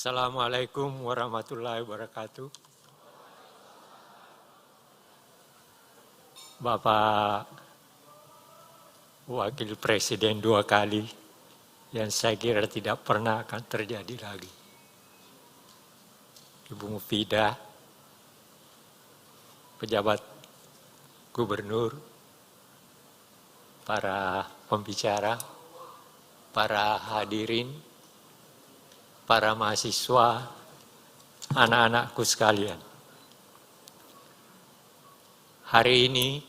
Assalamualaikum warahmatullahi wabarakatuh. Bapak Wakil Presiden 2 kali yang saya kira tidak pernah akan terjadi lagi. Ibu Mufidah, pejabat gubernur, para pembicara, para hadirin, para mahasiswa, anak-anakku sekalian. Hari ini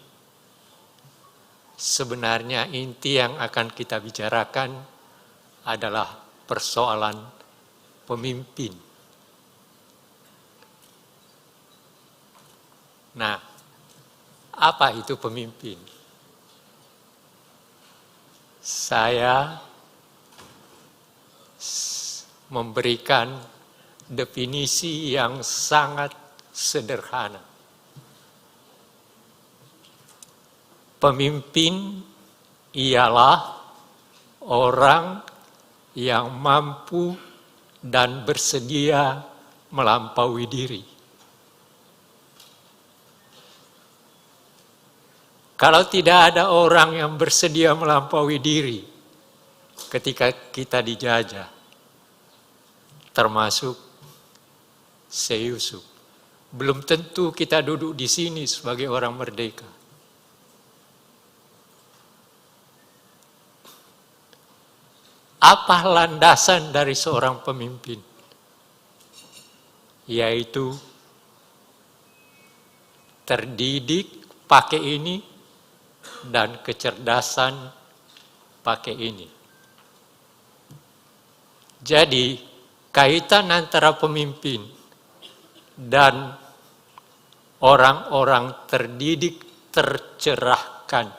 sebenarnya inti yang akan kita bicarakan adalah persoalan pemimpin. Nah, apa itu pemimpin? Saya memberikan definisi yang sangat sederhana. Pemimpin ialah orang yang mampu dan bersedia melampaui diri. Kalau tidak ada orang yang bersedia melampaui diri ketika kita dijajah, termasuk Syekh Yusuf, belum tentu kita duduk di sini sebagai orang merdeka. Apa landasan dari seorang pemimpin? Yaitu terdidik pakai ini dan kecerdasan pakai ini. Jadi kaitan antara pemimpin dan orang-orang terdidik tercerahkan.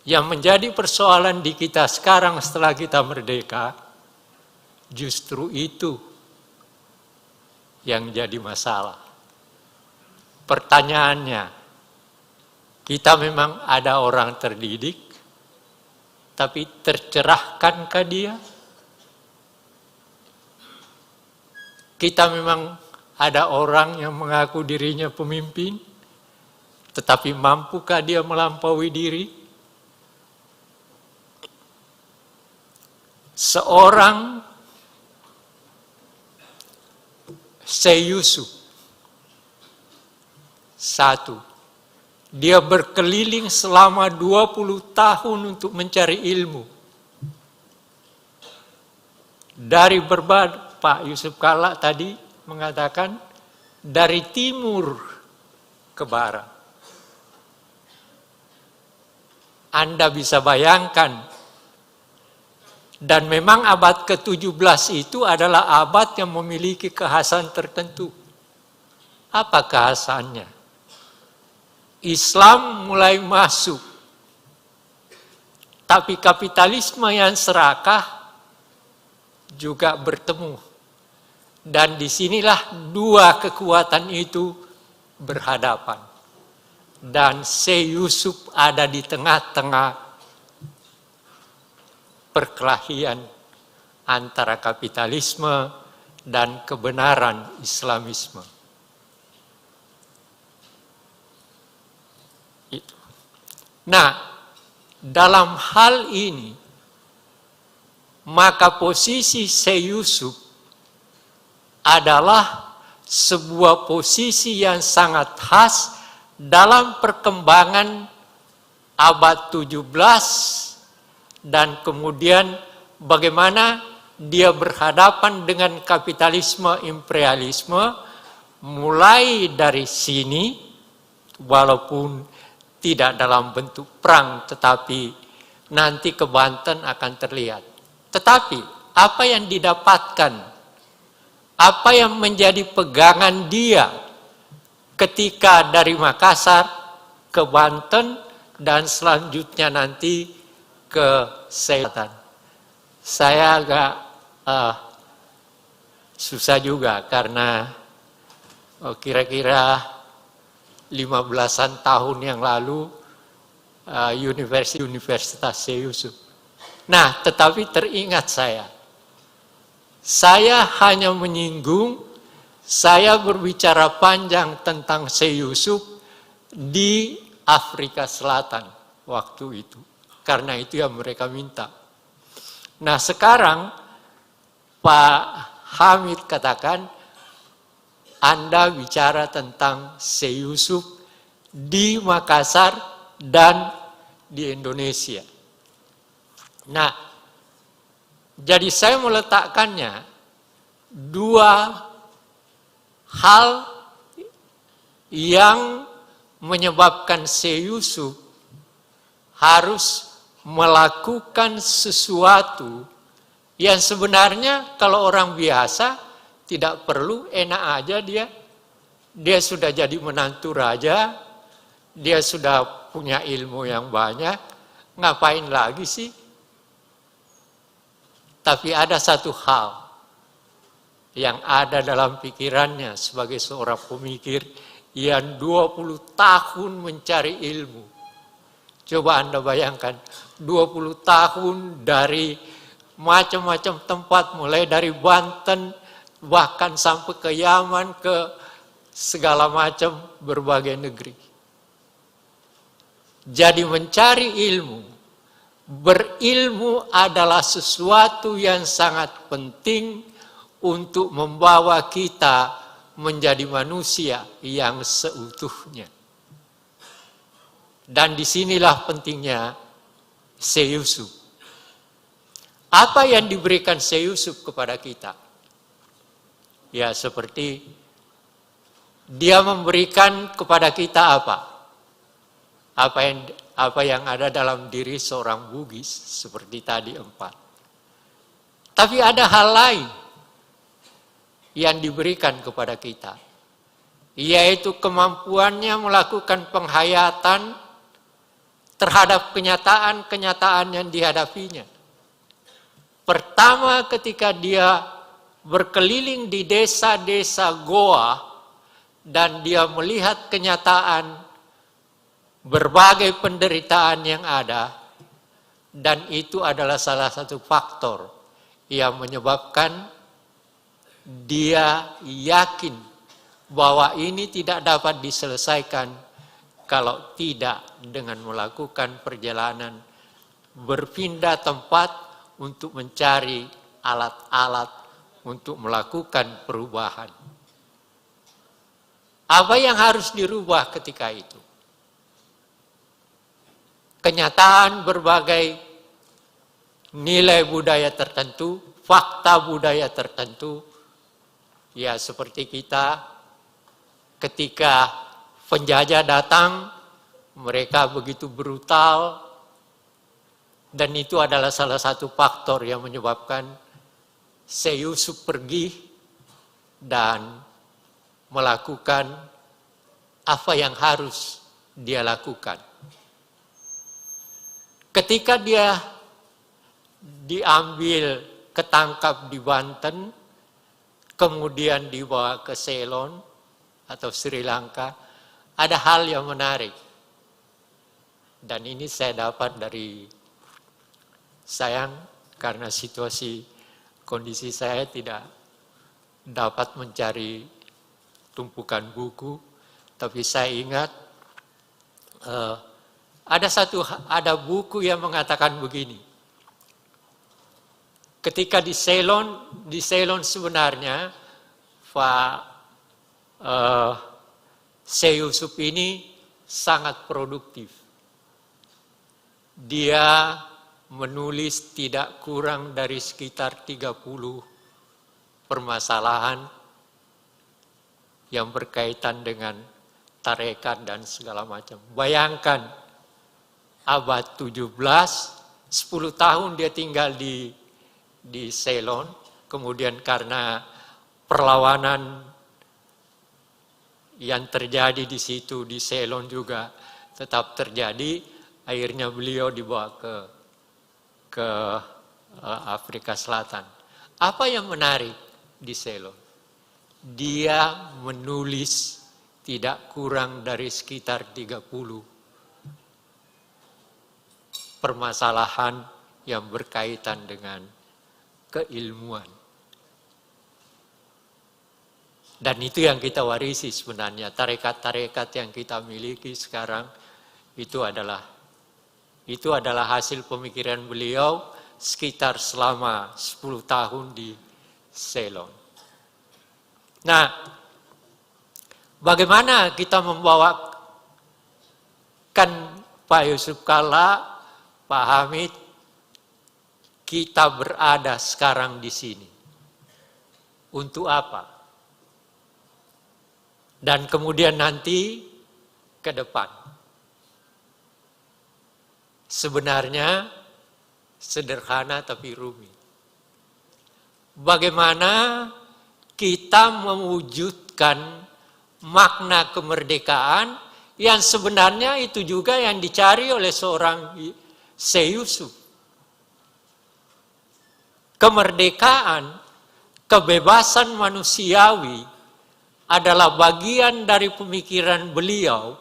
Yang menjadi persoalan di kita sekarang setelah kita merdeka, justru itu yang jadi masalah. Pertanyaannya, kita memang ada orang terdidik, tapi tercerahkankah dia? Kita memang ada orang yang mengaku dirinya pemimpin, tetapi mampukah dia melampaui diri? Seorang Syekh Yusuf, satu, dia berkeliling selama 20 tahun untuk mencari ilmu. Dari berbagai, Pak Yusuf Kalla tadi mengatakan, dari timur ke barat. Anda bisa bayangkan, dan memang abad ke-17 itu adalah abad yang memiliki kekhasan tertentu. Apa kekhasannya? Islam mulai masuk, tapi kapitalisme yang serakah juga bertemu. Dan disinilah dua kekuatan itu berhadapan. Dan Syekh Yusuf ada di tengah-tengah perkelahian antara kapitalisme dan kebenaran Islamisme. Itu. Nah, dalam hal ini, maka posisi Syekh Yusuf adalah sebuah posisi yang sangat khas dalam perkembangan abad 17 dan kemudian bagaimana dia berhadapan dengan kapitalisme imperialisme mulai dari sini, walaupun tidak dalam bentuk perang, tetapi nanti ke Banten akan terlihat. Tetapi apa yang didapatkan, apa yang menjadi pegangan dia ketika dari Makassar ke Banten dan selanjutnya nanti ke Selatan. Saya agak susah juga karena kira-kira 15-an tahun yang lalu Universitas Syekh Yusuf. Nah, tetapi teringat saya Saya hanya menyinggung, saya berbicara panjang tentang Syekh Yusuf di Afrika Selatan waktu itu. Karena itu yang mereka minta. Nah sekarang Pak Hamid katakan, Anda bicara tentang Syekh Yusuf di Makassar dan di Indonesia. Nah, jadi saya meletakkannya dua hal yang menyebabkan Syekh Yusuf harus melakukan sesuatu yang sebenarnya kalau orang biasa tidak perlu, enak aja dia sudah jadi menantu raja, dia sudah punya ilmu yang banyak, ngapain lagi sih? Tapi ada satu hal yang ada dalam pikirannya sebagai seorang pemikir yang 20 tahun mencari ilmu. Coba Anda bayangkan, 20 tahun dari macam-macam tempat, mulai dari Banten, bahkan sampai ke Yaman, ke segala macam berbagai negeri. Jadi mencari ilmu, berilmu adalah sesuatu yang sangat penting untuk membawa kita menjadi manusia yang seutuhnya. Dan disinilah pentingnya Syekh Yusuf. Apa yang diberikan Syekh Yusuf kepada kita? Ya seperti dia memberikan kepada kita apa? Apa yang ada dalam diri seorang Bugis, seperti tadi 4. Tapi ada hal lain yang diberikan kepada kita, yaitu kemampuannya melakukan penghayatan terhadap kenyataan-kenyataan yang dihadapinya. Pertama ketika dia berkeliling di desa-desa Goa dan dia melihat kenyataan berbagai penderitaan yang ada, dan itu adalah salah satu faktor yang menyebabkan dia yakin bahwa ini tidak dapat diselesaikan kalau tidak dengan melakukan perjalanan berpindah tempat untuk mencari alat-alat untuk melakukan perubahan. Apa yang harus dirubah ketika itu? Kenyataan berbagai nilai budaya tertentu, fakta budaya tertentu. Ya seperti kita ketika penjajah datang, mereka begitu brutal, dan itu adalah salah satu faktor yang menyebabkan Syekh Yusuf pergi dan melakukan apa yang harus dia lakukan. Ketika dia diambil, ketangkap di Banten, kemudian dibawa ke Ceylon atau Sri Lanka, ada hal yang menarik. Dan ini saya dapat dari, sayang karena situasi kondisi saya tidak dapat mencari tumpukan buku, tapi saya ingat ada buku yang mengatakan begini. Ketika di Ceylon sebenarnya Pak Syekh Yusuf ini sangat produktif. Dia menulis tidak kurang dari sekitar 30 permasalahan yang berkaitan dengan tarekat dan segala macam. Bayangkan abad 17, 10 tahun dia tinggal di Ceylon, kemudian karena perlawanan yang terjadi di situ di Ceylon juga tetap terjadi, akhirnya beliau dibawa ke Afrika Selatan. Apa yang menarik di Ceylon? Dia menulis tidak kurang dari sekitar 30 permasalahan yang berkaitan dengan keilmuan. Dan itu yang kita warisi sebenarnya. Tarekat-tarekat yang kita miliki sekarang itu adalah hasil pemikiran beliau sekitar selama 10 tahun di Ceylon. Nah, bagaimana kita membawakan Pak Yusuf Kalla, Pak Hamid, kita berada sekarang di sini? Untuk apa? Dan kemudian nanti ke depan. Sebenarnya sederhana tapi rumit. Bagaimana kita mewujudkan makna kemerdekaan yang sebenarnya itu juga yang dicari oleh seorang Syekh Yusuf. Kemerdekaan, kebebasan manusiawi adalah bagian dari pemikiran beliau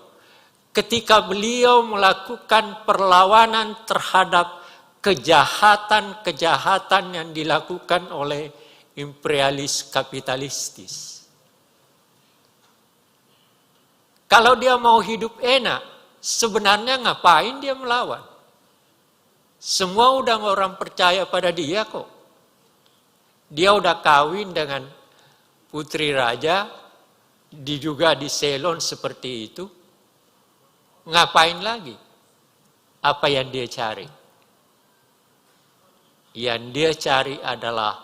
ketika beliau melakukan perlawanan terhadap kejahatan-kejahatan yang dilakukan oleh imperialis kapitalistis. Kalau dia mau hidup enak, sebenarnya ngapain dia melawan? Semua udah orang percaya pada dia kok. Dia udah kawin dengan putri raja, juga di Ceylon seperti itu. Ngapain lagi? Apa yang dia cari? Yang dia cari adalah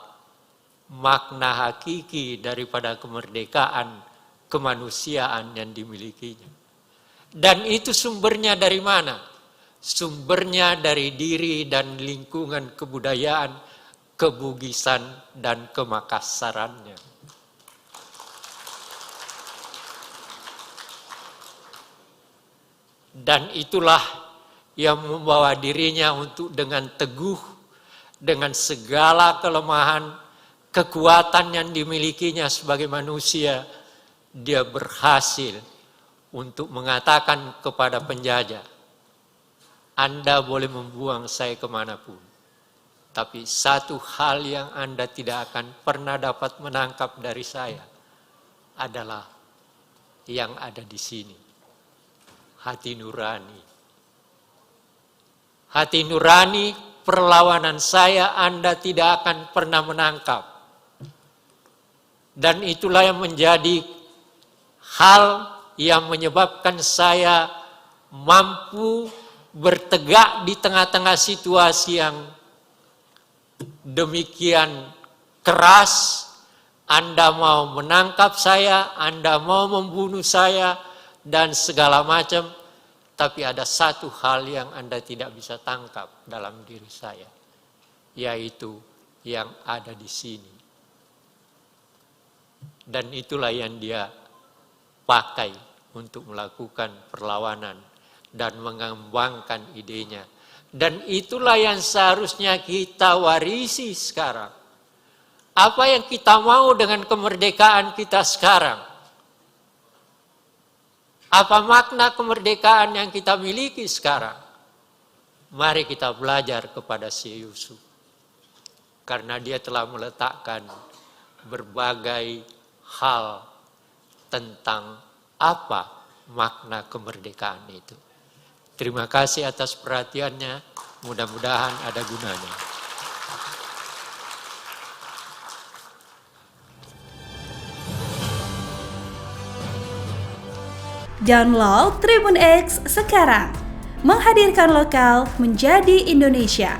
makna hakiki daripada kemerdekaan kemanusiaan yang dimilikinya. Dan itu sumbernya dari mana? Sumbernya dari diri dan lingkungan kebudayaan, kebugisan dan kemakassarannya. Dan itulah yang membawa dirinya untuk dengan teguh, dengan segala kelemahan, kekuatan yang dimilikinya sebagai manusia, dia berhasil untuk mengatakan kepada penjajah, Anda boleh membuang saya kemanapun, tapi satu hal yang Anda tidak akan pernah dapat menangkap dari saya adalah yang ada di sini. Hati nurani. Hati nurani, perlawanan saya Anda tidak akan pernah menangkap. Dan itulah yang menjadi hal yang menyebabkan saya mampu bertegak di tengah-tengah situasi yang demikian keras. Anda mau menangkap saya, Anda mau membunuh saya, dan segala macam, tapi ada satu hal yang Anda tidak bisa tangkap dalam diri saya, yaitu yang ada di sini. Dan itulah yang dia pakai untuk melakukan perlawanan dan mengembangkan idenya. Dan itulah yang seharusnya kita warisi sekarang. Apa yang kita mau dengan kemerdekaan kita sekarang? Apa makna kemerdekaan yang kita miliki sekarang? Mari kita belajar kepada Syekh Yusuf. Karena dia telah meletakkan berbagai hal tentang apa makna kemerdekaan itu. Terima kasih atas perhatiannya. Mudah-mudahan ada gunanya. Download Tribun X sekarang, menghadirkan lokal menjadi Indonesia.